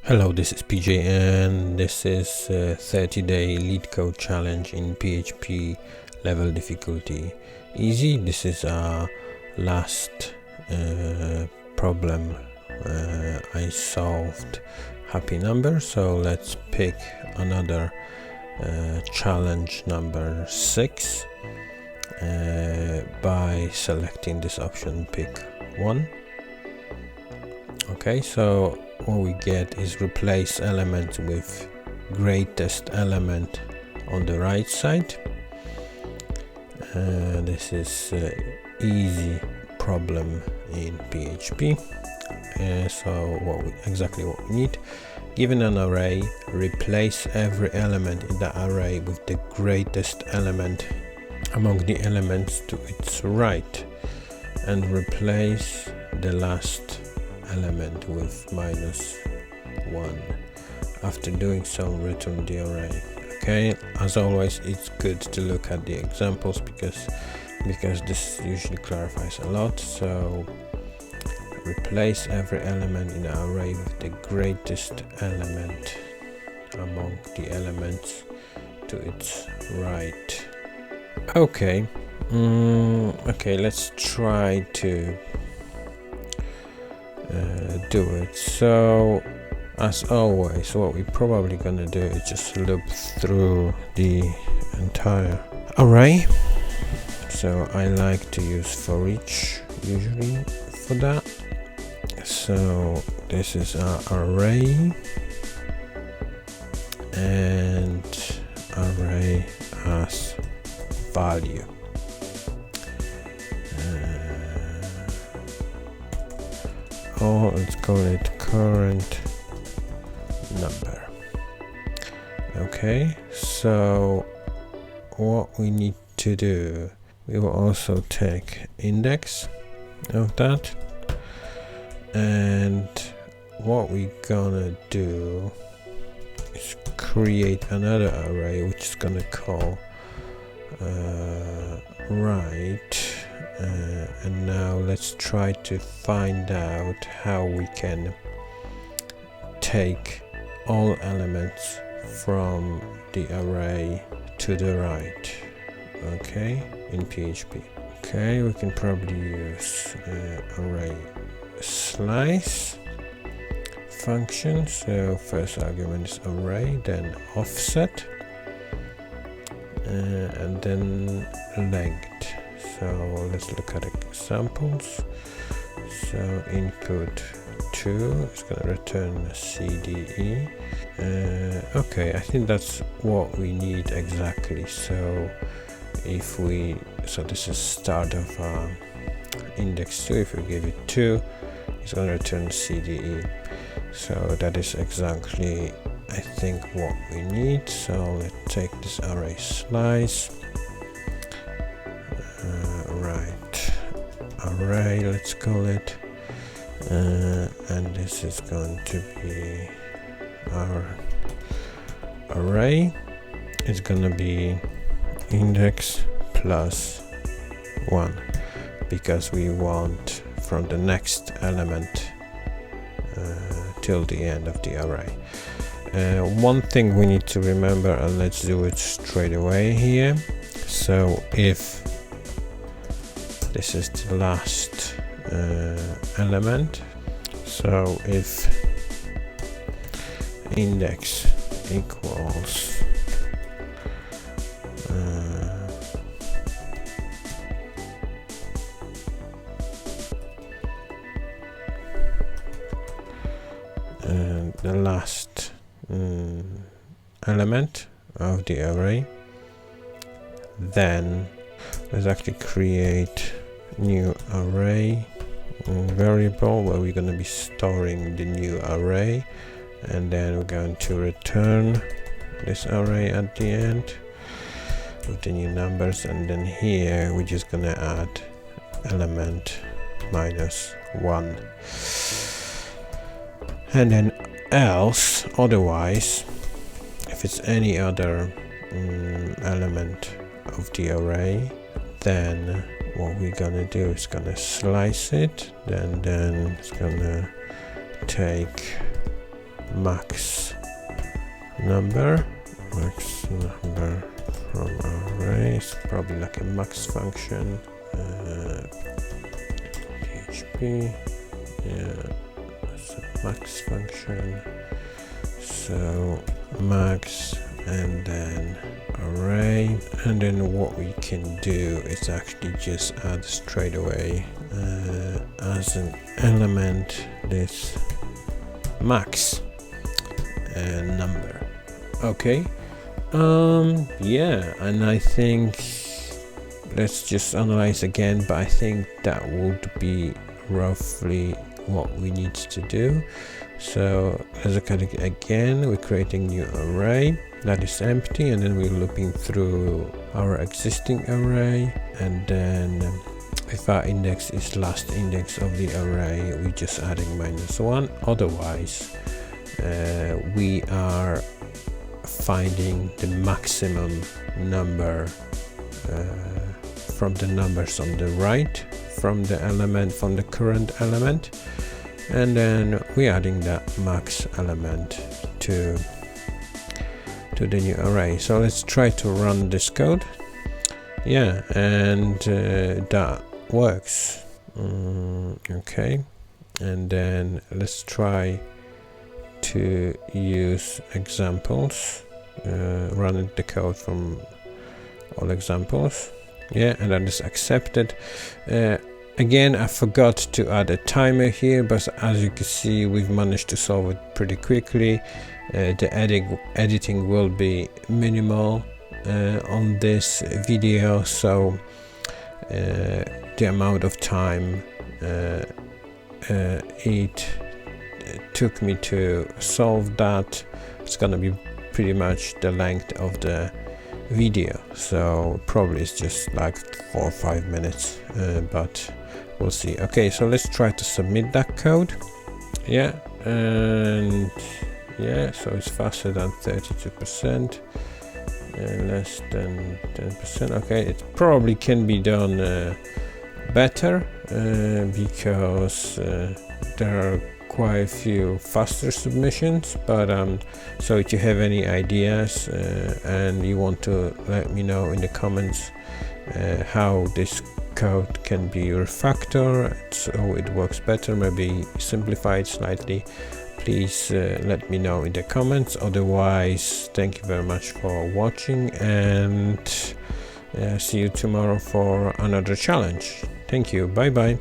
Hello, this is PJ and this is a 30-day LeetCode challenge in PHP level difficulty easy. This is our last problem I solved happy number, so let's pick another challenge number 6 by selecting this option pick 1. Okay, so what we get is replace element with greatest element on the right side. This is easy problem in PHP. So exactly what we need: given an array, replace every element in the array with the greatest element among the elements to its right, and replace the last element with -1. After doing so, return the array. Okay, as always, it's good to look at the examples because this usually clarifies a lot. So replace every element in the array with the greatest element among the elements to its right. Okay, let's try to do it. So as always, what we're probably gonna do is just loop through the entire array. So I like to use for each usually for that. So this is our array, and array as value. Or let's call it current number. Okay, so what we need to do, we will also take index of that, and what we're gonna do is create another array which is gonna call right. And now let's try to find out how we can take all elements from the array to the right. Okay, in PHP. Okay, we can probably use array slice function. So first argument is array, then offset, and then length. So let's look at examples. So input 2 is going to return CDE. Okay, I think that's what we need exactly. So this is start of index 2. If we give it 2, it's going to return CDE. So that is exactly, I think, what we need. So let's take this array slice. Right, array, let's call it, and this is going to be our array. It's gonna be index plus 1 because we want from the next element till the end of the array. One thing we need to remember, and let's do it straight away here. So if this is the last element, so if index equals the last element of the array, then let's actually create new array variable where we're going to be storing the new array, and then we're going to return this array at the end with the new numbers, and then here we're just going to add element -1, and then else, otherwise, if it's any other element of the array, then what we're gonna do is gonna slice it, then it's gonna take max number from arrays, probably like a max function, PHP, yeah, that's a max function, so max and then array, and then what we can do is actually just add straight away as an element this max number. Okay, yeah, and I think let's just analyze again, but I think that would be roughly what we need to do. So as I cut it again, we're creating new array that is empty, and then we're looping through our existing array, and then if our index is last index of the array, we're just adding -1. Otherwise we are finding the maximum number from the numbers on the right, from the current element, and then we're adding that max element to the new array. So let's try to run this code. Yeah, and that works. Okay, and then let's try to use examples, run the code from all examples. Yeah, and that is accepted. Again, I forgot to add a timer here, but as you can see, we've managed to solve it pretty quickly. The editing will be minimal on this video, so the amount of time it took me to solve that, it's gonna be pretty much the length of the video, so probably it's just like 4 or 5 minutes, but we'll see. Okay, so let's try to submit that code. Yeah, and yeah, so it's faster than 32% and less than 10%. Okay, it probably can be done better because there are quite a few faster submissions, but so if you have any ideas and you want to let me know in the comments how this code can be refactored so it works better, maybe simplified slightly, please let me know in the comments. Otherwise, thank you very much for watching, and see you tomorrow for another challenge. Thank you, bye bye.